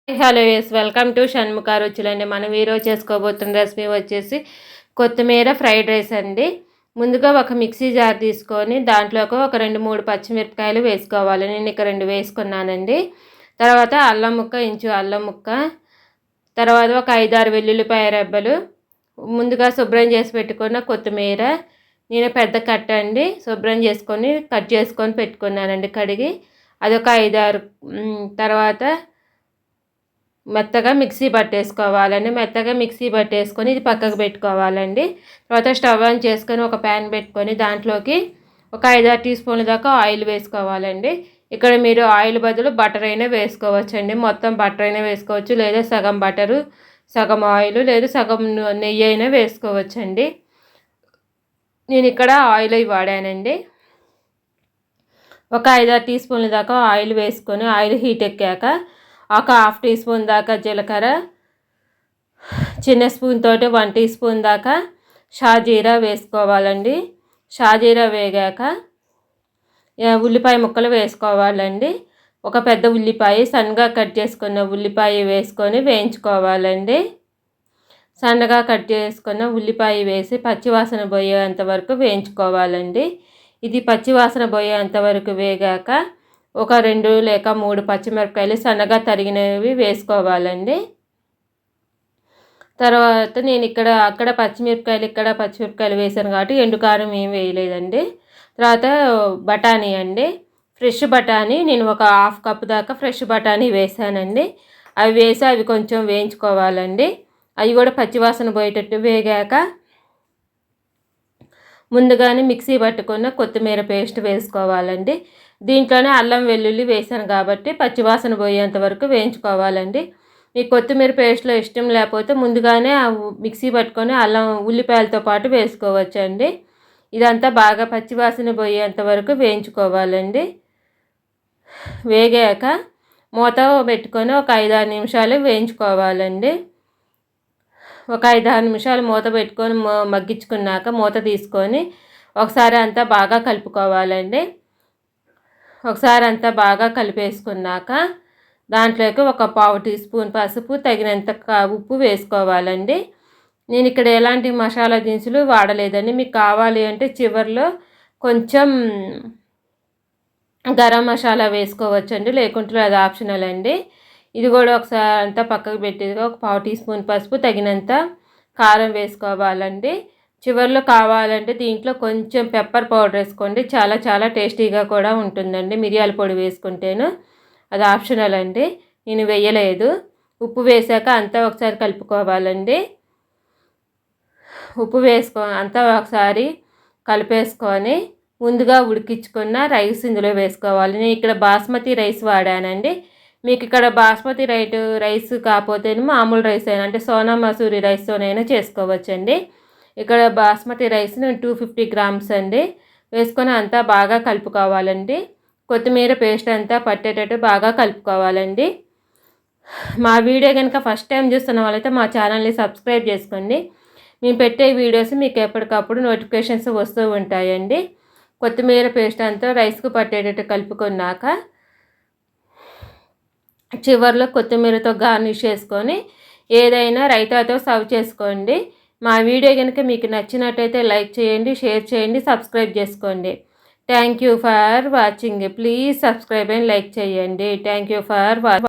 Hello yes welcome to Shanmukha రుచులండి. మనం ఈరోజు చేసుకోబోతున్న రెసిపీ వచ్చేసి కొత్తిమీర ఫ్రైడ్ రైస్ అండి. ముందుగా ఒక మిక్సీ జార్ తీసుకొని దాంట్లోకి ఒక 2-3 పచ్చిమిరపకాయలు వేసుకోవాలి. నేను ఇక్కడ 2 వేసుకున్నానండి. తర్వాత అల్లం ముక్క, ఇంచు అల్లం ముక్క, తర్వాత ఒక 5-6 వెల్లుల్లిపాయ రెబ్బలు, ముందుగా శుభ్రం చేసి పెట్టుకున్న కొత్తిమీర, నేను పెద్ద కట్ట అండి శుభ్రం చేసుకొని కట్ చేసుకొని పెట్టుకున్నానండి కడిగి. అదొక 5-6. తర్వాత మెత్తగా మిక్సీ పట్టేసుకోవాలండి. మెత్తగా మిక్సీ పట్టేసుకొని ఇది పక్కకు పెట్టుకోవాలండి. తర్వాత స్టవ్ ఆన్ చేసుకొని ఒక ప్యాన్ పెట్టుకొని దాంట్లోకి ఒక 5-6 టీ స్పూన్ల దాకా ఆయిల్ వేసుకోవాలండి. ఇక్కడ మీరు ఆయిల్ బదులు బటర్ అయినా వేసుకోవచ్చండి. మొత్తం బటర్ అయినా వేసుకోవచ్చు, లేదా సగం బటరు సగం ఆయిల్ లేదా సగం నెయ్యి అయినా వేసుకోవచ్చండి. నేను ఇక్కడ ఆయిల్ అవి వాడానండి. ఒక 5-6 టీ స్పూన్ల దాకా ఆయిల్ వేసుకొని ఆయిల్ హీట్ ఎక్కాక ఒక 1/2 టీ స్పూన్ దాకా జీలకర్ర, చిన్న స్పూన్ తోటి 1 టీ స్పూన్ దాకా షాజీరా వేసుకోవాలండి. షాజీరా వేగాక ఉల్లిపాయ ముక్కలు వేసుకోవాలండి. ఒక పెద్ద ఉల్లిపాయ సన్నగా కట్ చేసుకున్న ఉల్లిపాయ వేసుకొని వేయించుకోవాలండి. సన్నగా కట్ చేసుకున్న ఉల్లిపాయ వేసి పచ్చివాసన పోయేంత వరకు వేయించుకోవాలండి. ఇది పచ్చివాసన పోయేంత వరకు వేగాక ఒక 2 లేక 3 పచ్చిమిరపకాయలు సన్నగా తరిగినవి వేసుకోవాలండి. తర్వాత నేను అక్కడ పచ్చిమిరపకాయలు వేసాను కాబట్టి ఎండుకారం ఏం వేయలేదండి. తర్వాత బఠానీ అండి, ఫ్రెష్ బఠానీ నేను ఒక 1/2 కప్ దాకా ఫ్రెష్ బఠానీ వేసానండి. అవి వేసి అవి కొంచెం వేయించుకోవాలండి. అవి కూడా పచ్చివాసన పోయేటట్టు వేగాక ముందుగానే మిక్సీ పట్టుకున్న కొత్తిమీర పేస్ట్ వేసుకోవాలండి. దీంట్లోనే అల్లం వెల్లుల్లి వేసాను కాబట్టి పచ్చివాసన పోయేంత వరకు వేయించుకోవాలండి. ఈ కొత్తిమీర పేస్ట్లో ఇష్టం లేకపోతే ముందుగానే మిక్సీ పట్టుకొని అల్లం ఉల్లిపాయలతో పాటు వేసుకోవచ్చండి. ఇదంతా బాగా పచ్చివాసన పోయేంత వరకు వేయించుకోవాలండి. వేగాక మూత పెట్టుకొని ఒక 5-6 నిమిషాలు వేయించుకోవాలండి. ఒక 5-6 నిమిషాలు మూత పెట్టుకొని మగ్గించుకున్నాక మూత తీసుకొని ఒకసారి అంతా బాగా కలుపుకోవాలండి. ఒకసారి అంతా బాగా కలిపేసుకున్నాక దాంట్లోకి ఒక 1/4 టీ స్పూన్ పసుపు, తగినంత ఉప్పు వేసుకోవాలండి. నేను ఇక్కడ ఎలాంటి మసాలా దినుసులు వాడలేదండి. మీకు కావాలి అంటే చివరిలో కొంచెం గరం మసాలా వేసుకోవచ్చండి, లేకుంటే అది ఆప్షనల్ అండి. ఇది కూడా ఒకసారి అంతా పక్కకు పెట్టేది ఒక 1/4 టీ స్పూన్ పసుపు, తగినంత కారం వేసుకోవాలండి. చివరిలో కావాలంటే దీంట్లో కొంచెం పెప్పర్ పౌడర్ వేసుకోండి, చాలా చాలా టేస్టీగా కూడా ఉంటుందండి. మిరియాల పొడి వేసుకుంటేను, అది ఆప్షనల్ అండి, నేను వేయలేదు. ఉప్పు వేసాక అంతా ఒకసారి కలుపుకోవాలండి. ఉప్పు అంతా ఒకసారి కలిపేసుకొని ముందుగా ఉడికించుకున్న రైస్ ఇందులో వేసుకోవాలి. నేను ఇక్కడ బాస్మతి రైస్ వాడానండి. మీకు ఇక్కడ బాస్మతి రైస్ కాకపోతే మామూలు రైస్ అయినా అంటే సోనా మసూరి రైస్తోనైనా చేసుకోవచ్చండి. ఇక్కడ బాస్మతి రైస్ నేను 250 గ్రామ్స్ అండి వేసుకొని అంతా బాగా కలుపుకోవాలండి. కొత్తిమీర పేస్ట్ అంతా పట్టేటట్టు బాగా కలుపుకోవాలండి. మా వీడియో కనుక ఫస్ట్ టైం చూస్తున్న వాళ్ళైతే మా ఛానల్ని సబ్స్క్రైబ్ చేసుకోండి. మేము పెట్టే వీడియోస్ మీకు ఎప్పటికప్పుడు నోటిఫికేషన్స్ వస్తూ ఉంటాయండి. కొత్తిమీర పేస్ట్ అంతా రైస్కు పట్టేటట్టు కలుపుకున్నాక చివరిలో కొత్తిమీరతో గార్నిష్ చేసుకొని ఏదైనా రైతాతో సర్వ్ చేసుకోండి. మా వీడియో కనుక మీకు నచ్చినట్టయితే లైక్ చేయండి, షేర్ చేయండి, సబ్స్క్రైబ్ చేసుకోండి. Thank you for watching. Please subscribe and like చేయండి. Thank you for watching.